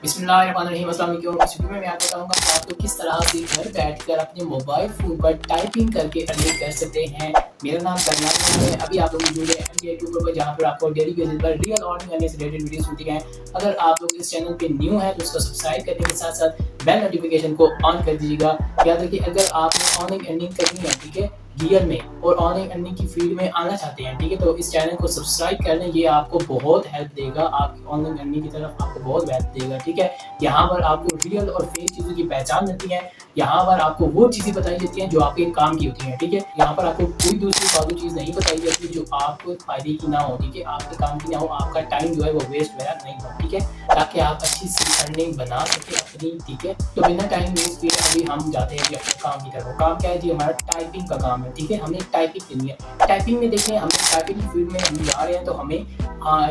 बिस्मिल्लाहिर्रहमानिर्रहीम। अस्सलाम वालेकुम। इस वीडियो में मैं आपको बताऊंगा कि आपको किस तरह से घर बैठकर अपने मोबाइल फ़ोन पर टाइपिंग करके अर्निंग कर सकते हैं। मेरा नाम करनाल है। अभी आप लोग मौजूद हैं एमके यूट्यूब पर, जहाँ पर आपको डेली बेसिस पर रियल अर्निंग करने से रिलेटेड वीडियोस मिलती हैं। अगर आप लोग इस चैनल पे न्यू हैं तो इसको सब्सक्राइब करने के साथ साथ बेल नोटिफिकेशन को ऑन कर दीजिएगा। याद रखिए, अगर आपने ऑनलाइन अर्निंग करनी है, ठीक है, रियल में, और ऑनलाइन अर्निंग की फील्ड में आना चाहते हैं, ठीक है, तो इस चैनल को सब्सक्राइब कर लें। ये आपको बहुत हेल्प देगा, आपकी ऑनलाइन अर्निंग की तरफ आपको बहुत हेल्प देगा, ठीक है। यहाँ पर आपको रियल और फेक चीज़ों की पहचान मिलती है। यहाँ पर आपको वो चीज़ें बताई जाती हैं जो आपके काम की होती हैं, ठीक है। यहाँ पर आपको कोई दूसरी फालतू चीज़ नहीं बताई जाती जो आपको फायदे की ना हो, ठीक है, आपके काम की ना हो, आपका टाइम जो है वो वेस्ट वगैरह नहीं हो, ठीक है, ताकि आप अच्छी सी अर्निंग बना सकें अपनी, ठीक है। तो बिना टाइम वेस्ट किए अभी हम जाते हैं जी अपने काम की तरफ। काम क्या है जी? हमारा टाइपिंग का काम है, ठीक है। हमें टाइपिंग करनी है। टाइपिंग में देखें, हमें टाइपिंग की फील्ड में हम जा रहे हैं तो हमें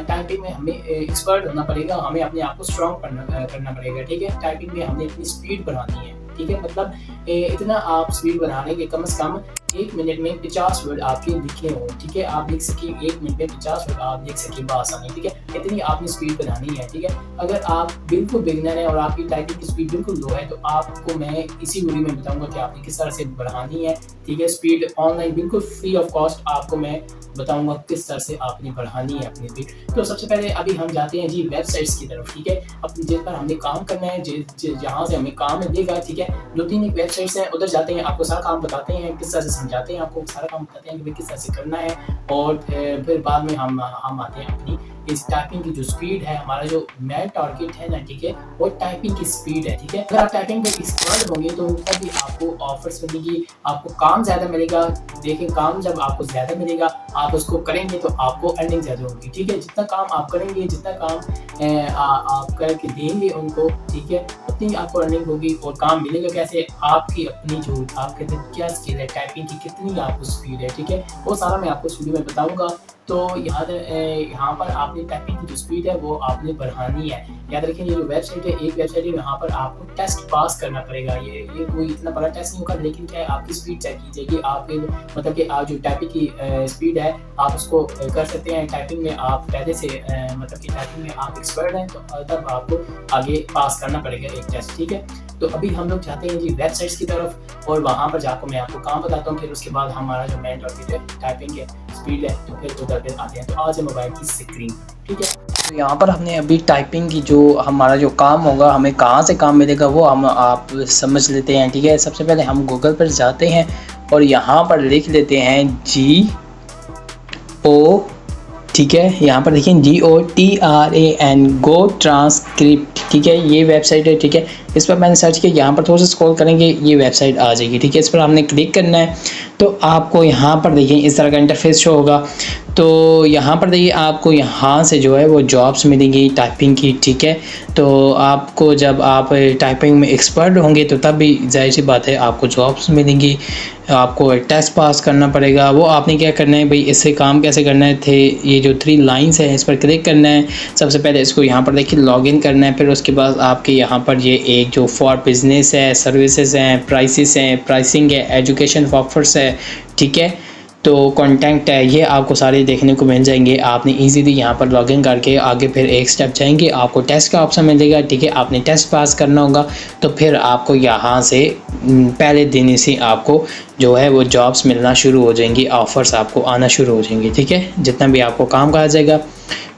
टाइपिंग में हमें एक्सपर्ट होना पड़ेगा, हमें अपने आप को स्ट्रॉन्ग करना पड़ेगा, ठीक है। टाइपिंग में हमने अपनी स्पीड बढ़ानी है, ठीक है। मतलब इतना आप स्पीड बढ़ा लें कि कम से कम 1 मिनट में 50 वर्ड आपके लिखे हों, ठीक है। आप लिख सकें 1 मिनट में 50 वर्ड आप लिख सकें बआसानी, ठीक है। इतनी आपने स्पीड बढ़ानी है, ठीक है। अगर आप बिल्कुल बिगिनर हैं और आपकी टाइपिंग की स्पीड बिल्कुल लो है तो आपको मैं इसी वीडियो में बताऊंगा कि आपने किस तरह से बढ़ानी है, ठीक है। स्पीड ऑनलाइन बिल्कुल फ्री ऑफ कॉस्ट आपको मैं बताऊंगा किस तरह से आपने बढ़ानी है अपनी स्पीड। तो सबसे पहले अभी हम जाते हैं जी वेबसाइट्स की तरफ, ठीक है। अपनी जिस पर हमने काम करना है, जहाँ से हमें काम मिलेगा, ठीक है। 2-3 एक वेबसाइट्स हैं, उधर जाते हैं, आपको सारा काम बताते हैं, किस तरह से समझाते हैं, आपको सारा काम बताते हैं कि भाई किस तरह से करना है। और फिर बाद में हम आते हैं अपनी इस टाइपिंग की जो स्पीड है, हमारा जो मेन टारगेट है ना, ठीक है, वो टाइपिंग की स्पीड है, ठीक है। अगर आप टाइपिंग पे एक्सपर्ट होंगे तो तभी आपको ऑफर्स मिलेगी, आपको काम ज़्यादा मिलेगा। देखें, काम जब आपको ज़्यादा मिलेगा, आप उसको करेंगे तो आपको अर्निंग ज़्यादा होगी, ठीक है। जितना काम आप करेंगे, जितना काम आप करके देंगे उनको, ठीक है, उतनी आपको अर्निंग होगी। और काम मिलेगा कैसे? आपकी अपनी जो आपके अंदर क्या स्किल है, टाइपिंग की कितनी आपको स्पीड है, ठीक है, वो सारा मैं आपको इस वीडियो में बताऊंगा। तो यहाँ पर आपने टाइपिंग की जो स्पीड है वो आपने बढ़ानी है। याद रखें, ये जो वेबसाइट है, एक वेबसाइट है, यहाँ पर आपको टेस्ट पास करना पड़ेगा। ये कोई इतना बड़ा टेस्ट नहीं होगा, लेकिन क्या है, आपकी स्पीड चेक की जाएगी। आपके मतलब कि आप जो टाइपिंग की स्पीड है आप उसको कर सकते हैं। टाइपिंग में आप पहले से मतलब कि टाइपिंग में आप एक्सपर्ट हैं तो तब आपको आगे पास करना पड़ेगा एक टेस्ट, ठीक है। तो अभी हम लोग जाते हैं जी वेबसाइट्स की तरफ और वहाँ पर जाकर मैं आपको काम बताता हूँ। फिर उसके बाद हमारा जो मेन टॉपिक है टाइपिंग है, स्पीड है, तो फिर उधर पे आते हैं। तो आज है मोबाइल की स्क्रीन, ठीक है। तो यहाँ पर हमने अभी टाइपिंग की जो हमारा जो काम होगा, हमें कहाँ से काम मिलेगा वो हम आप समझ लेते हैं, ठीक है। सबसे पहले हम गूगल पर जाते हैं और यहाँ पर लिख लेते हैं GO, ठीक है। यहाँ पर देखिए GOTRAN, गो ट्रांसक्रिप्ट, ठीक है, ये वेबसाइट है, ठीक है। इस पर मैंने सर्च किया, यहाँ पर थोड़ा सा स्क्रॉल करेंगे ये वेबसाइट आ जाएगी, ठीक है। इस पर हमने क्लिक करना है तो आपको यहाँ पर देखिए इस तरह का इंटरफेस शो होगा। तो यहाँ पर देखिए आपको यहाँ से जो है वो जॉब्स मिलेंगी टाइपिंग की, ठीक है। तो आपको जब आप टाइपिंग में एक्सपर्ट होंगे तो तब भी जाहिर सी बात है आपको जॉब्स मिलेंगी। आपको एक टेस्ट पास करना पड़ेगा। वो आपने क्या करना है भाई, इससे काम कैसे करना है थे, ये जो 3 लाइंस है इस पर क्लिक करना है। सबसे पहले इसको यहाँ पर देखिए लॉगिन करना है। फिर उसके बाद आपके यहाँ पर ये एक जो फॉर बिजनेस है, सर्विसेज हैं, प्राइसेस हैं, प्राइसिंग है, एजुकेशन ऑफर्स है, ठीक है, तो कॉन्टैक्ट है, ये आपको सारे देखने को मिल जाएंगे। आपने इजीली यहाँ पर लॉगिन करके आगे फिर एक स्टेप जाएंगे, आपको टेस्ट का ऑप्शन मिलेगा, ठीक है। आपने टेस्ट पास करना होगा तो फिर आपको यहाँ से पहले दिन से आपको जो है वो जॉब्स मिलना शुरू हो जाएंगी, ऑफ़र्स आपको आना शुरू हो जाएंगे, ठीक है। जितना भी आपको काम कहा जाएगा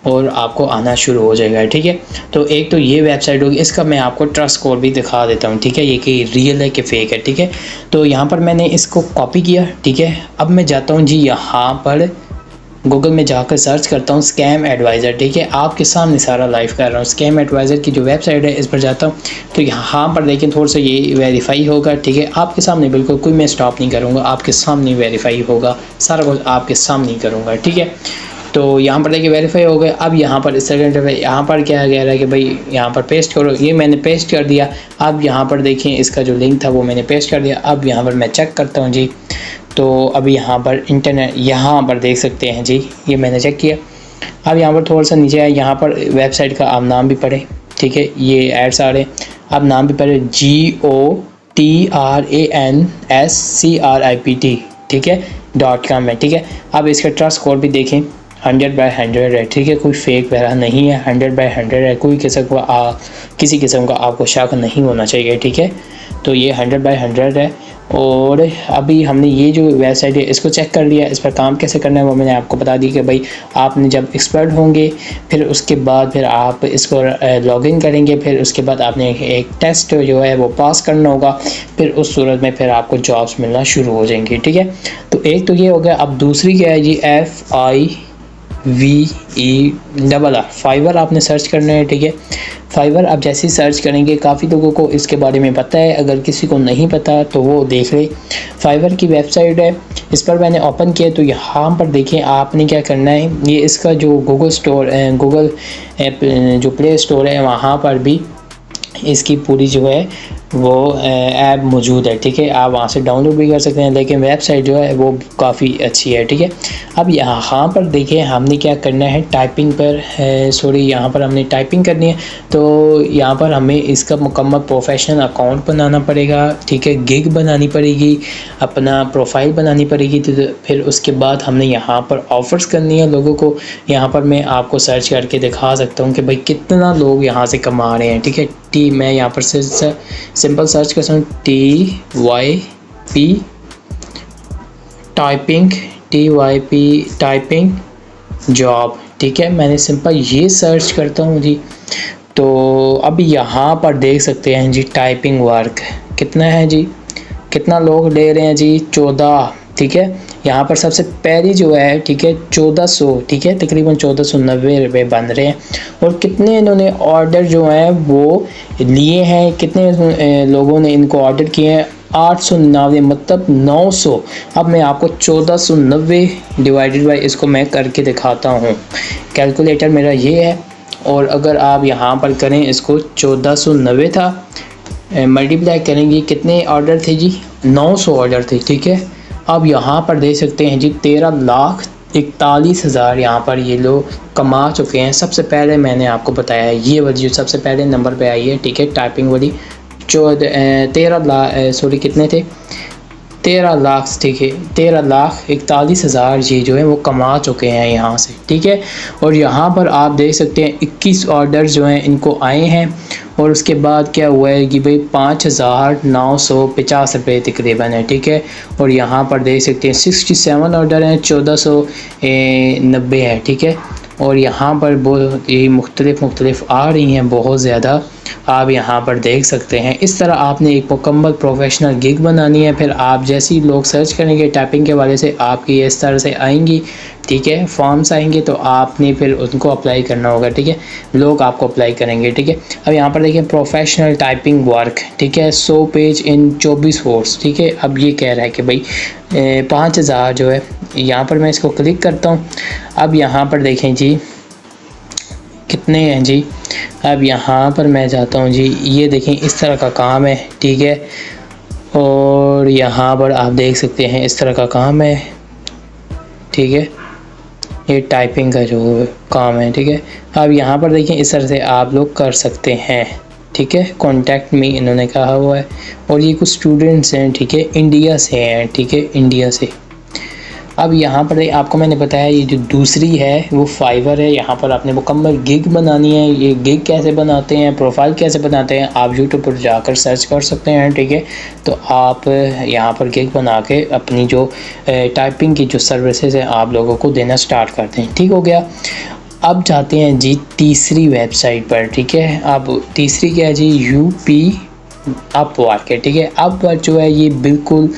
और आपको आना शुरू हो जाएगा, ठीक है। तो एक तो ये वेबसाइट होगी, इसका मैं आपको ट्रस्ट स्कोर भी दिखा देता हूँ, ठीक है, ये कि रियल है कि फेक है, ठीक है। तो यहाँ पर मैंने इसको कॉपी किया, ठीक है। अब मैं जाता हूँ जी यहाँ पर गूगल में जाकर सर्च करता हूँ स्कैम एडवाइज़र, ठीक है। आपके सामने सारा लाइव कर रहा हूँ। स्कैम एडवाइज़र की जो वेबसाइट है इस पर जाता हूँ तो यहाँ पर देखिए थोड़ा सा ये वेरीफाई होगा, ठीक है। आपके सामने बिल्कुल कोई मैं स्टॉप नहीं करूँगा, आपके सामने वेरीफाई होगा, सारा कुछ आपके सामने ही करूँगा, ठीक है। तो यहाँ पर देखिए वेरीफाई हो गए। अब यहाँ पर सेकंड यहाँ पर क्या कह रहा है कि भाई यहाँ पर पेस्ट करो, ये मैंने पेस्ट कर दिया। अब यहाँ पर देखिए इसका जो लिंक था वो मैंने पेस्ट कर दिया। अब यहाँ पर मैं चेक करता हूँ जी, तो अभी यहाँ पर इंटरनेट यहाँ पर देख सकते हैं जी, ये मैंने चेक किया। अब यहाँ पर थोड़ा सा नीचे आए, यहाँ पर वेबसाइट का आप नाम भी पढ़ें, ठीक है, ये एड्स आ रहे हैं, आप नाम भी पढ़े GOTRANSCRIPT, ठीक है, .com है, ठीक है। अब इसका ट्रस्ट स्कोर भी देखें 100/100 है, ठीक है, कोई फेक वगैरह नहीं है, 100/100 है, कोई किसी किस्म का आपको शक नहीं होना चाहिए, ठीक है। तो ये 100/100 है। और अभी हमने ये जो वेबसाइट है इसको चेक कर लिया, इस पर काम कैसे करना है वो मैंने आपको बता दी कि भाई आपने जब एक्सपर्ट होंगे फिर उसके बाद फिर आप इसको लॉगिन करेंगे, फिर उसके बाद आपने एक टेस्ट जो है वो पास करना होगा, फिर उस सूरत में फिर आपको जॉब्स मिलना शुरू हो जाएंगी, ठीक है। तो एक तो ये हो गया। अब दूसरी क्या है जी, FIVER, फाइवर आपने सर्च करना है, ठीक है। फाइवर आप जैसे ही सर्च करेंगे, काफ़ी लोगों को इसके बारे में पता है, अगर किसी को नहीं पता तो वो देख ले। फाइवर की वेबसाइट है, इस पर मैंने ओपन किया तो यहाँ पर देखें आपने क्या करना है, ये इसका जो गूगल ऐप जो प्ले स्टोर है वहाँ पर भी इसकी पूरी जो है वो ऐप मौजूद है, ठीक है। आप वहाँ से डाउनलोड भी कर सकते हैं, लेकिन वेबसाइट जो है वो काफ़ी अच्छी है, ठीक है। अब यहाँ पर देखिए हमने क्या करना है, टाइपिंग पर यहाँ पर हमने टाइपिंग करनी है। तो यहाँ पर हमें इसका मुकम्मल प्रोफेशनल अकाउंट बनाना पड़ेगा, ठीक है, गिग बनानी पड़ेगी, अपना प्रोफाइल बनानी पड़ेगी। तो फिर उसके बाद हमने यहाँ पर ऑफ़र्स करनी है लोगों को। यहाँ पर मैं आपको सर्च करके दिखा सकता हूँ कि भाई कितना लोग यहाँ से कमा रहे हैं, ठीक है। मैं यहाँ पर से सिंपल सर्च करता हूँ TYP टाइपिंग जॉब, ठीक है। मैंने सिंपल ये सर्च करता हूँ जी। तो अब यहाँ पर देख सकते हैं जी टाइपिंग वर्क कितना है जी, कितना लोग ले रहे हैं जी, 14, ठीक है। यहाँ पर सबसे पहली जो है, ठीक है, 1400, ठीक है, तकरीबन 1490 रुपये बन रहे हैं। और कितने इन्होंने ऑर्डर जो हैं वो लिए हैं, कितने लोगों ने इनको ऑर्डर किए हैं, 890, मतलब 900। अब मैं आपको 1490 डिवाइडेड बाई इसको मैं करके दिखाता हूँ। कैलकुलेटर मेरा ये है, और अगर आप यहाँ पर करें इसको 1490 था, मल्टीप्लाई करेंगे, कितने ऑर्डर थे जी, 900 ऑर्डर थे, ठीक है। अब यहाँ पर देख सकते हैं जी 13,41,000 यहाँ पर ये लोग कमा चुके हैं। सबसे पहले मैंने आपको बताया है ये वाली जो सबसे पहले नंबर पे आई है, ठीक है, टाइपिंग वाली, 13 लाख कितने थे, 13 लाख, ठीक है, 13,41,000 ये जो है वो कमा चुके हैं यहाँ से, ठीक है। और यहाँ पर आप देख सकते हैं 21 ऑर्डर जो हैं इनको आए हैं। और उसके बाद क्या हुआ है कि भाई 5,950 रुपये तकरीबन है, ठीक है। और यहाँ पर देख सकते हैं 67 ऑर्डर हैं, 1490 है, ठीक है। और यहाँ पर बहुत ये मुख्तलिफ आ रही हैं, बहुत ज़्यादा आप यहाँ पर देख सकते हैं। इस तरह आपने एक मुकम्मल प्रोफेशनल गिग बनानी है। फिर आप जैसे ही लोग सर्च करेंगे टाइपिंग के वाले से, आपकी इस तरह से आएंगी, ठीक है, फॉर्म्स आएंगे, तो आपने फिर उनको अप्लाई करना होगा, ठीक है, लोग आपको अप्लाई करेंगे, ठीक है। अब यहाँ पर देखिए प्रोफेशनल टाइपिंग वर्क, ठीक है, 100 पेज इन 24 वर्ड्स, ठीक है। अब ये कह रहा है कि भाई 5000 जो है, यहाँ पर मैं इसको क्लिक करता हूँ। अब यहाँ पर देखें जी कितने हैं जी। अब यहाँ पर मैं जाता हूँ जी, ये देखें इस तरह का काम है, ठीक है। और यहाँ पर आप देख सकते हैं इस तरह का काम है, ठीक है, ये टाइपिंग का जो काम है, ठीक है। अब यहाँ पर देखिए इस तरह से आप लोग कर सकते हैं, ठीक है। कॉन्टैक्ट मी इन्होंने कहा हुआ है। और ये कुछ स्टूडेंट्स हैं, ठीक है, इंडिया से हैं, ठीक है, इंडिया से। अब यहाँ पर आपको मैंने बताया ये जो दूसरी है वो फाइवर है। यहाँ पर आपने मुकम्मल गिग बनानी है। ये गिग कैसे बनाते हैं, प्रोफाइल कैसे बनाते हैं, आप यूट्यूब पर जाकर सर्च कर सकते हैं, ठीक है। तो आप यहाँ पर गिग बना के अपनी जो टाइपिंग की जो सर्विसेज हैं आप लोगों को देना स्टार्ट करते हैं, ठीक हो गया। अब जाते हैं जी तीसरी वेबसाइट पर, ठीक है। अब तीसरी क्या है जी, UP अपवर्क है, ठीक है। अपवर्क जो है ये बिल्कुल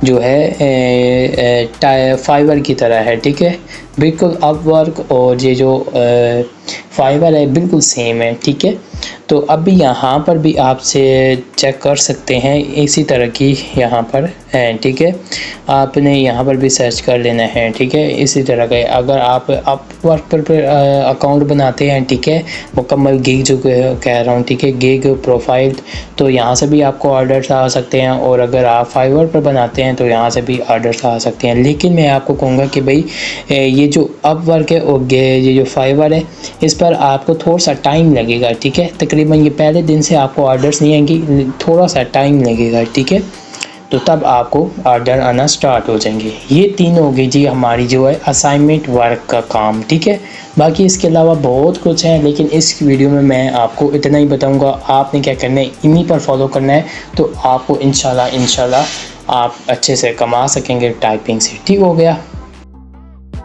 जो है फाइवर की तरह है, ठीक है, बिल्कुल अपवर्क और ये जो फाइवर है बिल्कुल सेम है, ठीक है। तो अभी यहाँ पर भी आपसे चेक कर सकते हैं इसी तरह की यहाँ पर है, ठीक है। आपने यहाँ पर भी सर्च कर लेना है, ठीक है, इसी तरह का। अगर आप अपवर्क पर अकाउंट बनाते हैं, ठीक है, मुकम्मल गिग जो कह रहा हूँ, ठीक है, गिग प्रोफाइल, तो यहाँ से भी आपको ऑर्डर्स आ सकते हैं। और अगर आप फाइवर पर बनाते हैं तो यहाँ से भी ऑर्डर्स आ सकते हैं। लेकिन मैं आपको कहूँगा कि भाई ये जो अपवर्क है और ये जो फाइवर है इस पर आपको थोड़ा सा टाइम लगेगा, ठीक है। तकरीबन ये पहले दिन से आपको ऑर्डर्स नहीं आएंगी, थोड़ा सा टाइम लगेगा, ठीक है। तो तब आपको ऑर्डर आना स्टार्ट हो जाएंगे। ये तीन हो गई जी हमारी जो है असाइनमेंट वर्क का काम, ठीक है। बाकी इसके अलावा बहुत कुछ है, लेकिन इस वीडियो में मैं आपको इतना ही बताऊंगा। आपने क्या करना है, इन्हीं पर फॉलो करना है, तो आपको इंशाल्लाह आप अच्छे से कमा सकेंगे टाइपिंग से। ठीक हो गया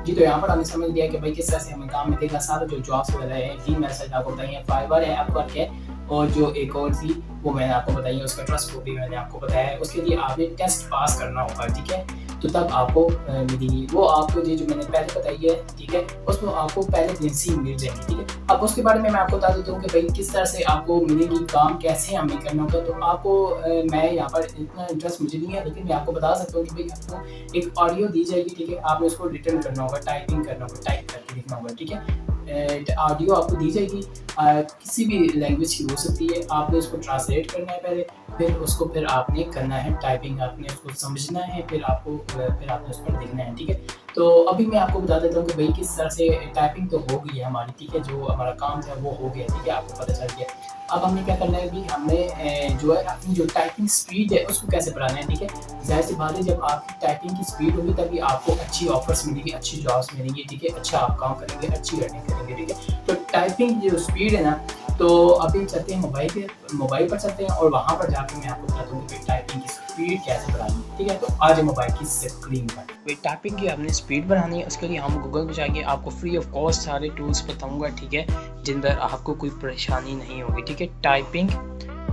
जी। तो यहाँ पर हमने समझ लिया कि भाई किस तरह से हमें काम मिलेगा। सारा जो जॉब्स वगैरह है, 3 मैसेज आपको बताइए, फाइवर है, अपवर्क है, और जो एक और थी वो मैंने आपको बताई है, उसका ट्रस्ट को भी मैंने आपको बताया है। उसके लिए आपने टेस्ट पास करना होगा, ठीक है, तो तब आपको मिलेगी। वो आपको ये जो मैंने पहले बताई है, ठीक है, उसमें आपको पहले दिन से ही मिल जाएंगी, ठीक है। अब उसके बारे में मैं आपको बता देता हूँ कि भाई किस तरह से आपको मिलेगी, काम कैसे हमें करना होगा। तो आपको मैं यहाँ पर इतना इंटरेस्ट मुझे नहीं है, लेकिन मैं आपको बता सकता हूँ कि भाई आपको एक ऑडियो दी जाएगी, ठीक है, आपने उसको रिटर्न करना होगा, टाइपिंग करना होगा, टाइप करके लिखना होगा, ठीक है। ऑडियो आपको दी जाएगी, किसी भी लैंग्वेज की हो सकती है। आपने उसको ट्रांसलेट करना है पहले, फिर आपने करना है टाइपिंग, आपने उसको समझना है, फिर आपने उस पर लिखना है, ठीक है। तो अभी मैं आपको बता देता हूँ कि भाई किस तरह से टाइपिंग तो हो गई है हमारी, ठीक है, जो हमारा काम था वो हो गया, ठीक है, आपको पता चल गया। अब हमने क्या करना है कि हमने जो है अपनी जो टाइपिंग स्पीड है उसको कैसे बढ़ाना है, ठीक है। ज़ाहिर सी बात है, जब आपकी टाइपिंग की स्पीड होगी तभी आपको अच्छी ऑफर्स मिलेगी, अच्छी जॉब्स मिलेंगी, ठीक है, अच्छा आप काम करेंगे, अच्छी अर्निंग करेंगे, ठीक है। तो टाइपिंग जो स्पीड है ना, तो अभी चलते हैं मोबाइल पर चलते हैं, और वहाँ पर जाकर मैं आपको बताता हूँ कि टाइपिंग की स्पीड कैसे बढ़ानी है, ठीक है। तो आज मोबाइल की स्क्रीन पर टाइपिंग की हमने स्पीड बढ़ानी है। उसके लिए हम गूगल पे जाएंगे, आपको फ्री ऑफ कॉस्ट सारे टूल्स बताऊंगा, ठीक है, जिन पर आपको कोई परेशानी नहीं होगी, ठीक है। टाइपिंग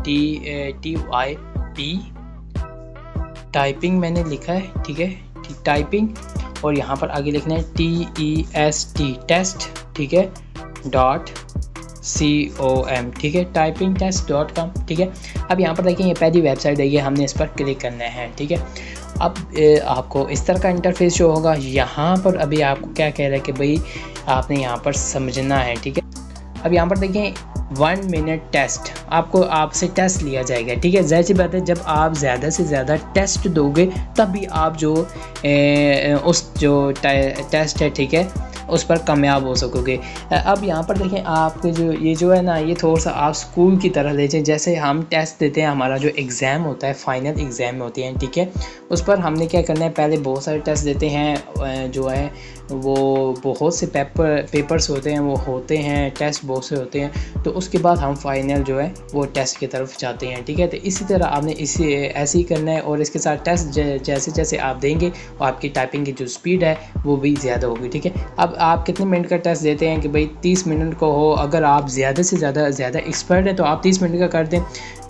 TYP टाइपिंग मैंने लिखा है, ठीक है, टाइपिंग, और यहाँ पर आगे लिखना है TEST टेस्ट, ठीक है, .com, ठीक है, typingtest.com, ठीक है। अब यहाँ पर देखिए ये पहली वेबसाइट है, ये हमने इस पर क्लिक करना है, ठीक है। अब आपको इस तरह का इंटरफेस जो होगा, यहाँ पर अभी आपको क्या कह रहा है कि भाई आपने यहाँ पर समझना है, ठीक है। अब यहाँ पर देखिए 1 मिनट टेस्ट, आपसे टेस्ट लिया जाएगा, ठीक है। ज़ाहिर सी बात है, जब आप ज़्यादा से ज़्यादा टेस्ट दोगे तभी आप जो टेस्ट है, ठीक है, उस पर कामयाब हो सकोगे। अब यहाँ पर देखें, आपके जो है ना, ये थोड़ा सा आप स्कूल की तरह ले जाए। जैसे हम टेस्ट देते हैं, हमारा जो एग्ज़ाम होता है, फाइनल एग्ज़ाम होते हैं, ठीक है, उस पर हमने क्या करना है, पहले बहुत सारे टेस्ट देते हैं, जो है वो बहुत से पेपर्स होते हैं, वो होते हैं, टेस्ट बहुत से होते हैं, तो उसके बाद हम फाइनल जो है वो टेस्ट की तरफ जाते हैं, ठीक है। तो इसी तरह आपने ऐसे ही करना है, और इसके साथ टेस्ट जैसे जैसे आप देंगे और आपकी टाइपिंग की जो स्पीड है वो भी ज़्यादा होगी, ठीक है। अब आप कितने मिनट का टेस्ट देते हैं कि भाई 30 मिनट को हो। अगर आप ज़्यादा से ज़्यादा एक्सपर्ट हैं तो आप 30 मिनट का कर दें,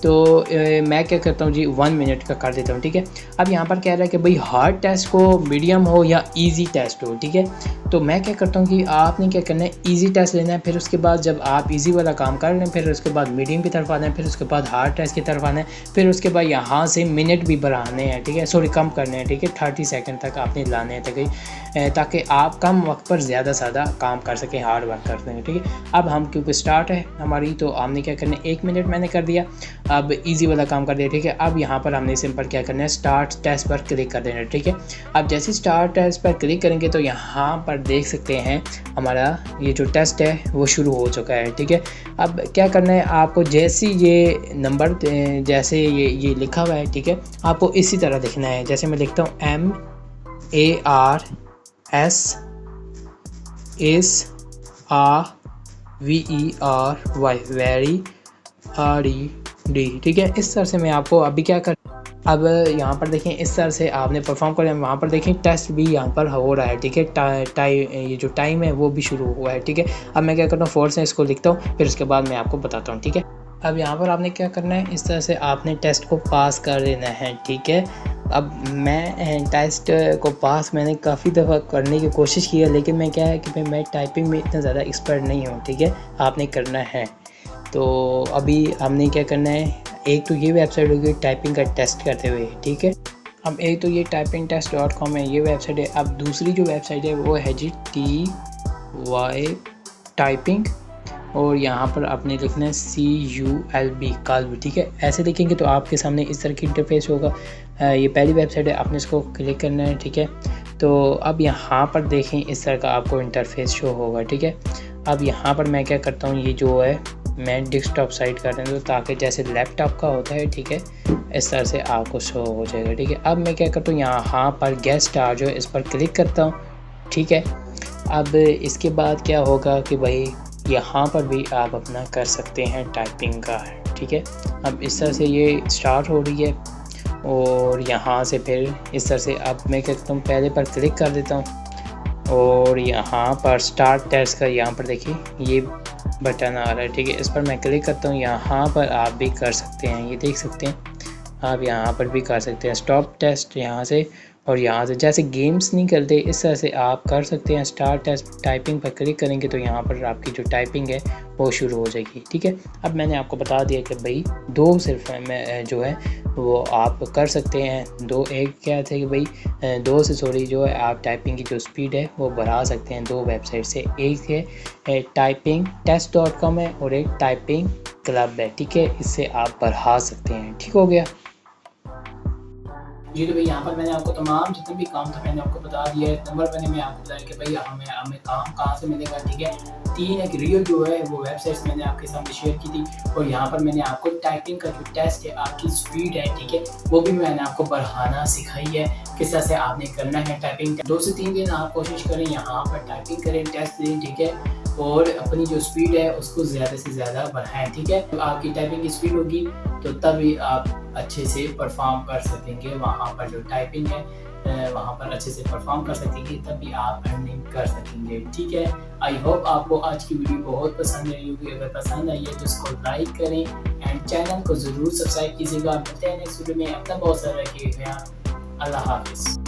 तो मैं क्या करता हूँ जी, 1 मिनट का कर देता हूँ, ठीक है। अब यहाँ पर कह रहा है कि भाई हार्ड टेस्ट हो, मीडियम हो या इजी टेस्ट हो, ठीक है। तो मैं क्या करता हूँ कि आपने क्या करना है, इजी टेस्ट लेना है, फिर उसके बाद जब आप इजी वाला काम कर लें, फिर उसके बाद मीडियम की तरफ आना है, फिर उसके बाद हार्ड टेस्ट की तरफ आना है, फिर उसके बाद यहाँ से मिनट भी बढ़ाने हैं, ठीक है, सॉरी कम करने हैं, ठीक है, 30 सेकंड तक आपने लाने हैं, ताकि आप कम वक्त पर ज़्यादा से ज़्यादा काम कर सकें, हार्ड वर्क कर सकें, ठीक है। अब हम क्योंकि स्टार्ट है हमारी, तो हमने क्या करना है, 1 मिनट मैंने कर दिया, अब इजी वाला काम कर दिया, ठीक है। अब यहाँ पर हमने सिंपल क्या करना है, स्टार्ट टेस्ट पर क्लिक कर देना है, ठीक है। अब जैसे स्टार्ट टेस्ट पर क्लिक करेंगे तो यहाँ पर देख सकते हैं हमारा ये जो टेस्ट है वो शुरू हो चुका है, ठीक है। अब क्या करना है, आपको जैसे ये नंबर जैसे ये लिखा हुआ है, ठीक है, आपको इसी तरह लिखना है। जैसे मैं लिखता हूँ MARSSAVERY, वेरी RED, ठीक है। इस तरह से मैं आपको अभी क्या कर, अब यहाँ पर देखें इस तरह से आपने परफॉर्म कर, वहाँ पर देखें टेस्ट भी यहाँ पर हो रहा है, ठीक है। ये जो टाइम है वो भी शुरू हुआ है, ठीक है। अब मैं क्या करता हूँ, फोर्स से इसको लिखता हूँ, फिर उसके बाद मैं आपको बताता हूँ, ठीक है। अब यहाँ पर आपने क्या करना है, इस तरह से आपने टेस्ट को पास कर देना है, ठीक है। अब मैं टेस्ट को पास मैंने काफ़ी दफ़ा करने की कोशिश की है, लेकिन मैं क्या है कि मैं टाइपिंग में इतना ज़्यादा एक्सपर्ट नहीं हूँ, ठीक है। आपने करना है, तो अभी हमने क्या करना है, एक तो ये वेबसाइट होगी टाइपिंग का टेस्ट करते हुए, ठीक है। अब एक तो ये typingtest.com है, ये वेबसाइट है। अब दूसरी जो वेबसाइट है वो है जी TY टाइपिंग, और यहाँ पर आपने लिखना है CULB, ठीक है। ऐसे लिखेंगे तो आपके सामने इस तरह की इंटरफेस होगा। ये पहली वेबसाइट है, आपने इसको क्लिक करना है, ठीक है। तो अब यहाँ पर देखें इस तरह का आपको इंटरफेस शो होगा, ठीक है। अब यहाँ पर मैं क्या करता हूँ, ये जो है मैं डेस्कटॉप साइड कर दूँ ताकि जैसे लैपटॉप का होता है, ठीक है, इस तरह से आपको शो हो जाएगा, ठीक है। अब मैं क्या करता हूँ, यहाँ पर गेट स्टार्ट जो है इस पर क्लिक करता हूँ, ठीक है। अब इसके बाद क्या होगा कि भाई यहाँ पर भी आप अपना कर सकते हैं टाइपिंग का, ठीक है। अब इस तरह से ये स्टार्ट हो रही है और यहाँ से फिर इस तरह से अब मैं क्या करता हूँ, पहले पर क्लिक कर देता हूँ और यहाँ पर स्टार्ट टेस्ट का यहाँ पर देखिए ये बटन आ रहा है, ठीक है। इस पर मैं क्लिक करता हूँ, यहाँ पर आप भी कर सकते हैं, ये देख सकते हैं आप यहाँ पर भी कर सकते हैं स्टॉप टेस्ट यहाँ से, और यहाँ से जैसे गेम्स नहीं करते इस तरह से आप कर सकते हैं। स्टार्ट टेस्ट टाइपिंग पर क्लिक करेंगे तो यहाँ पर आपकी जो टाइपिंग है वो शुरू हो जाएगी, ठीक है। अब मैंने आपको बता दिया कि भाई दो सिर्फ में जो है वो आप कर सकते हैं, दो। एक क्या थे कि भाई दो से सॉरी जो है आप टाइपिंग की जो स्पीड है वो बढ़ा सकते हैं दो वेबसाइट से। एक है टाइपिंग टेस्ट.com है और एक टाइपिंग क्लब है, ठीक है। इससे आप बढ़ा सकते हैं, ठीक हो गया जी। तो भाई यहाँ पर मैंने आपको तमाम जितने भी काम था मैंने आपको बता दिया है। नंबर मैंने आपको बताया कि भाई हमें काम कहाँ से मिलेगा, ठीक है। 3 एक रियल जो है वो वेबसाइट्स मैंने आपके सामने शेयर की थी और यहाँ पर मैंने आपको टाइपिंग का जो टेस्ट है, आपकी स्पीड है, ठीक है, वो भी मैंने आपको बढ़ाना सिखाई है किस तरह से आपने करना है टाइपिंग। 2 से 3 दिन आप कोशिश करें, यहाँ पर टाइपिंग करें, टेस्ट दें, ठीक है, और अपनी जो स्पीड है उसको ज़्यादा से ज़्यादा बढ़ाएं, ठीक है। तो आपकी टाइपिंग की स्पीड होगी तो तभी आप अच्छे से परफॉर्म कर सकेंगे वहाँ पर जो टाइपिंग है वहाँ पर अच्छे से परफॉर्म कर सकेंगे, तभी आप अर्निंग कर सकेंगे, ठीक है। आई होप आपको आज की वीडियो बहुत पसंद आई होगी। अगर पसंद आई है तो इसको लाइक करें एंड चैनल को ज़रूर सब्सक्राइब कीजिएगा। मिलते हैं नेक्स्ट वीडियो में। अपना बहुत सारा रखिएगा। अल्लाह हाफिज़।